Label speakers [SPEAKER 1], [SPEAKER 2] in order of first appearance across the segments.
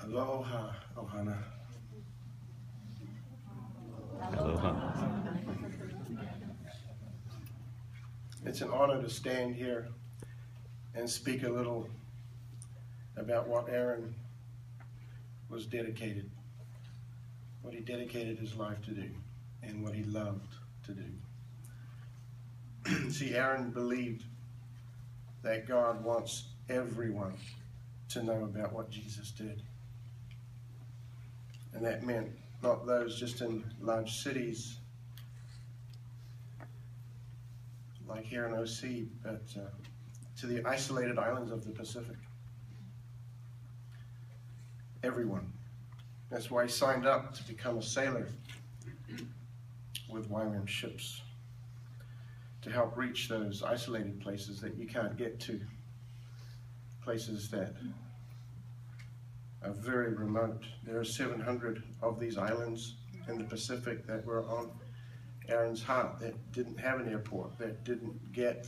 [SPEAKER 1] Aloha, Ohana.
[SPEAKER 2] Aloha.
[SPEAKER 1] It's an honor to stand here and speak a little about what Aaron was dedicated, what he dedicated his life to do, and what he loved to do. See, Aaron believed that God wants everyone to know about what Jesus did. And that meant not those just in large cities like here in OC, but to the isolated islands of the Pacific. Everyone. That's why he signed up to become a sailor with YWAM Ships, to help reach those isolated places that you can't get to, places that are very remote. There are 700 of these islands in the Pacific that were on Aaron's heart, that didn't have an airport, that didn't get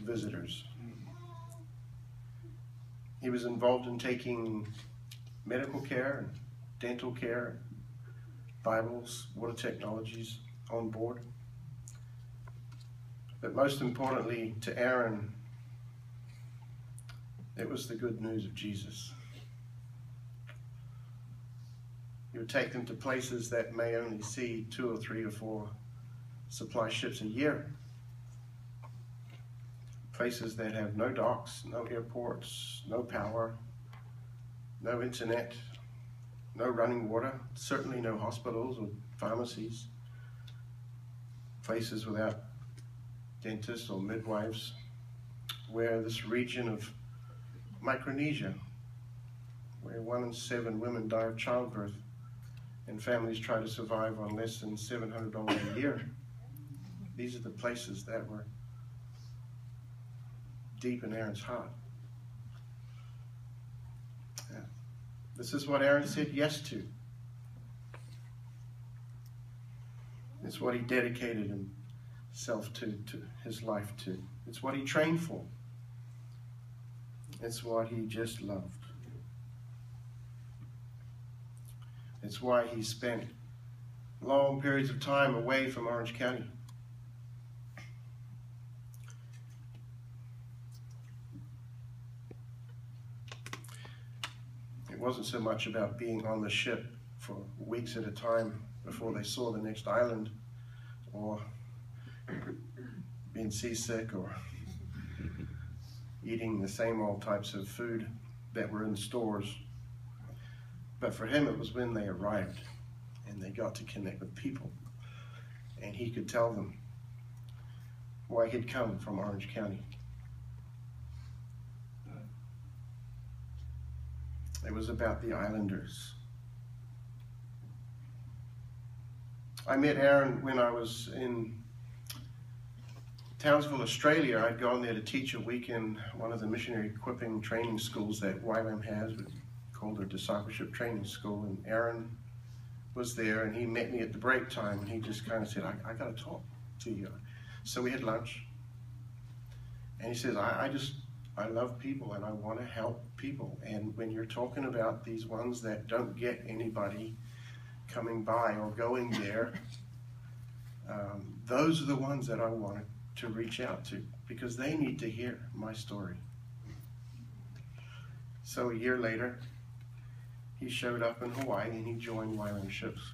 [SPEAKER 1] visitors. He was involved in taking medical care, and dental care, Bibles, water technologies on board. But most importantly to Aaron, it was the good news of Jesus. He would take them to places that may only see 2 or 3 or 4 supply ships a year. Places that have no docks, no airports, no power, no internet, no running water, certainly no hospitals or pharmacies. Places without dentists or midwives, where this region of Micronesia, where 1 in 7 women die of childbirth, and families try to survive on less than $700 a year. These are the places that were deep in Aaron's heart. Yeah. This is what Aaron said yes to. It's what he dedicated himself to his life to. It's what he trained for. It's what he just loved. It's why he spent long periods of time away from Orange County. It wasn't so much about being on the ship for weeks at a time before they saw the next island, or being seasick, or eating the same old types of food that were in the stores. But for him, it was when they arrived and they got to connect with people, and he could tell them why he'd come from Orange County. It was about the islanders. I met Aaron when I was in Townsville, Australia. I'd gone there to teach a week in one of the missionary equipping training schools that YWAM has, called a discipleship training school, and Aaron was there, and he met me at the break time, and he just kind of said, I got to talk to you. So we had lunch, and he says, I love people, and I want to help people, and when you're talking about these ones that don't get anybody coming by or going there, those are the ones that I wanted to reach out to, because they need to hear my story. So a year later, he showed up in Hawaii and he joined YWAM Ships.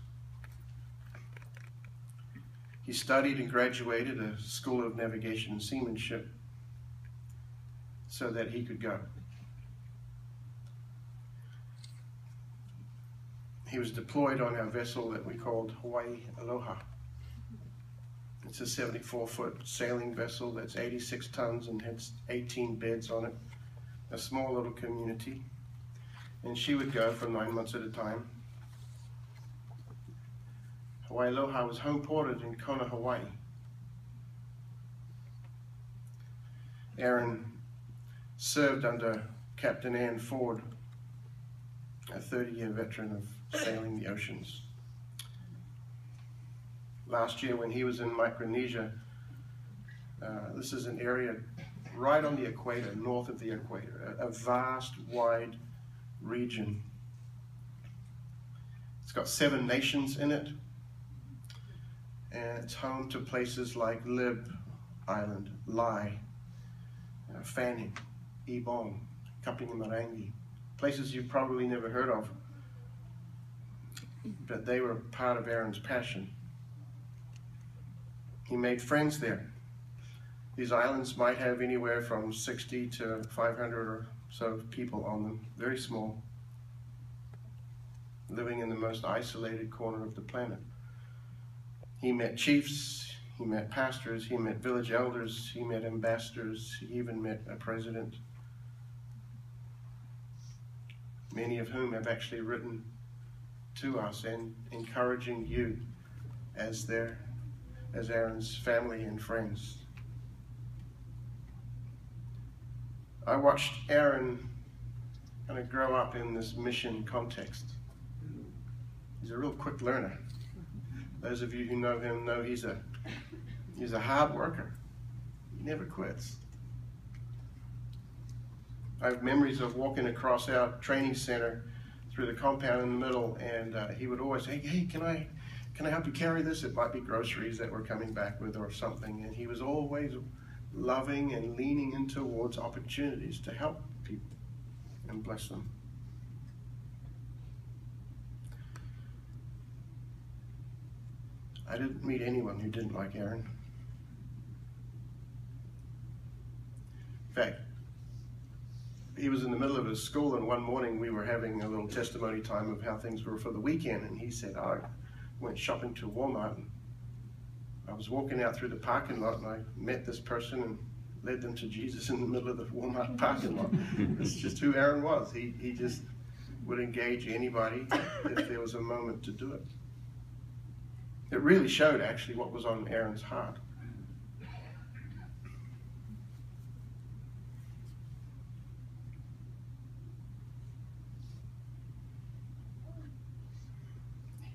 [SPEAKER 1] He studied and graduated a School of Navigation and Seamanship so that he could go. He was deployed on our vessel that we called Hawaii Aloha. It's a 74-foot sailing vessel that's 86 tons and has 18 beds on it, a small little community. And she would go for 9 months at a time. Hawaii Aloha was home ported in Kona, Hawaii. Aaron served under Captain Ann Ford, a 30-year veteran of sailing the oceans. Last year when he was in Micronesia, this is an area right on the equator, north of the equator, a vast, wide region. It's got 7 nations in it, and it's home to places like Lib Island, Lai, Fanning, Ebong, Kapingamarangi, places you've probably never heard of, but they were part of Aaron's passion. He made friends there. These islands might have anywhere from 60 to 500 or so people on them, very small, living in the most isolated corner of the planet. He met chiefs, he met pastors, he met village elders, he met ambassadors, he even met a president, many of whom have actually written to us and encouraging you as Aaron's family and friends. I watched Aaron kind of grow up in this mission context. He's a real quick learner. Those of you who know him know he's a hard worker. He never quits. I have memories of walking across our training center through the compound in the middle, and he would always say, "Hey, can I help you carry this?" It might be groceries that we're coming back with or something. And he was always loving and leaning in towards opportunities to help people and bless them. I didn't meet anyone who didn't like Aaron. In fact, he was in the middle of his school, and one morning we were having a little testimony time of how things were for the weekend, and he said, "I went shopping to Walmart, and I was walking out through the parking lot, and I met this person and led them to Jesus in the middle of the Walmart parking lot." That's just who Aaron was. He just would engage anybody if there was a moment to do it. It really showed actually what was on Aaron's heart.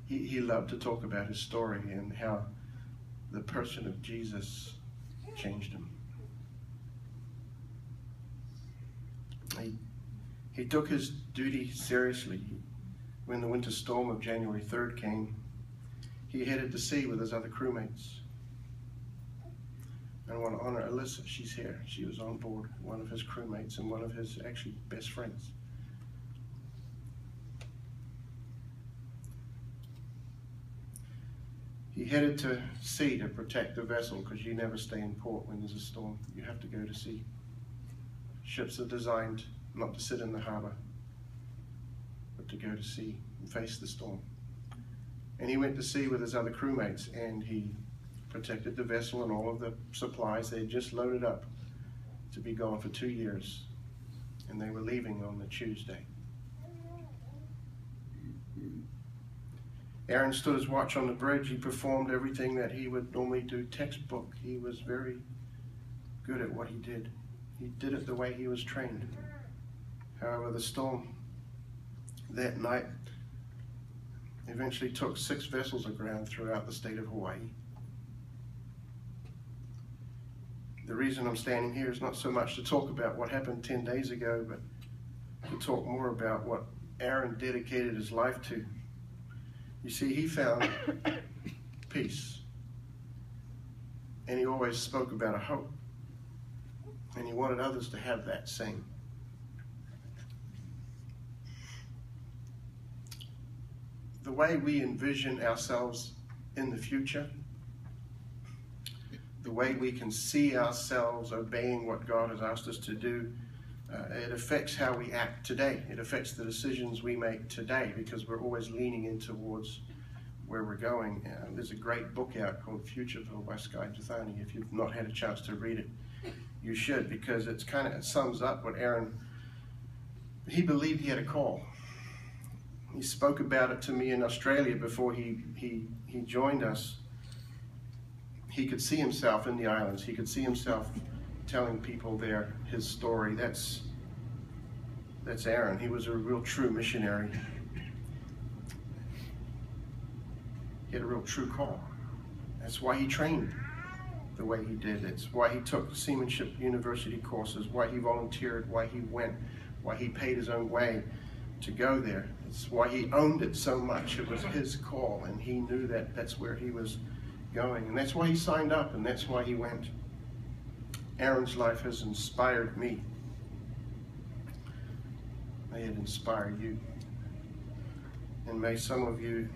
[SPEAKER 1] He loved to talk about his story and how the person of Jesus changed him. He took his duty seriously. When the winter storm of January 3rd came, he headed to sea with his other crewmates. And I want to honor Alyssa. She's here. She was on board, one of his crewmates and one of his actually best friends. He headed to sea to protect the vessel, because you never stay in port when there's a storm. You have to go to sea. Ships are designed not to sit in the harbor, but to go to sea and face the storm. And he went to sea with his other crewmates, and he protected the vessel and all of the supplies they had just loaded up to be gone for 2 years. And they were leaving on the Tuesday. Aaron stood his watch on the bridge. He performed everything that he would normally do textbook. He was very good at what he did. He did it the way he was trained. However, the storm that night eventually took 6 vessels aground throughout the state of Hawaii. The reason I'm standing here is not so much to talk about what happened 10 days ago, but to talk more about what Aaron dedicated his life to. You see, he found peace, and he always spoke about a hope, and he wanted others to have that same. The way we envision ourselves in the future, the way we can see ourselves obeying what God has asked us to do, it affects how we act today. It affects the decisions we make today, because we're always leaning in towards where we're going. There's a great book out called Futureville by Sky Duthani. If you've not had a chance to read it, you should, because it sums up what Aaron, he believed he had a call. He spoke about it to me in Australia before he joined us. He could see himself in the islands. He could see himself telling people his story. That's Aaron. He was a real true missionary. He had a real true call. That's why he trained the way he did. It's why he took seamanship university courses, why he volunteered, why he went, why he paid his own way to go there. It's why he owned it so much. It was his call, and he knew that that's where he was going. And that's why he signed up, and that's why he went. Aaron's life has inspired me. May it inspire you. And may some of you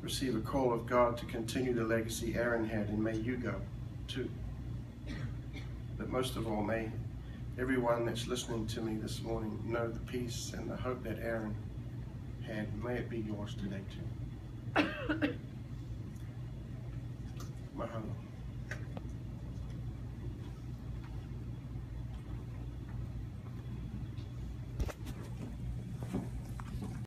[SPEAKER 1] receive a call of God to continue the legacy Aaron had, and may you go too. But most of all, may everyone that's listening to me this morning know the peace and the hope that Aaron had. May it be yours today too. Mahalo.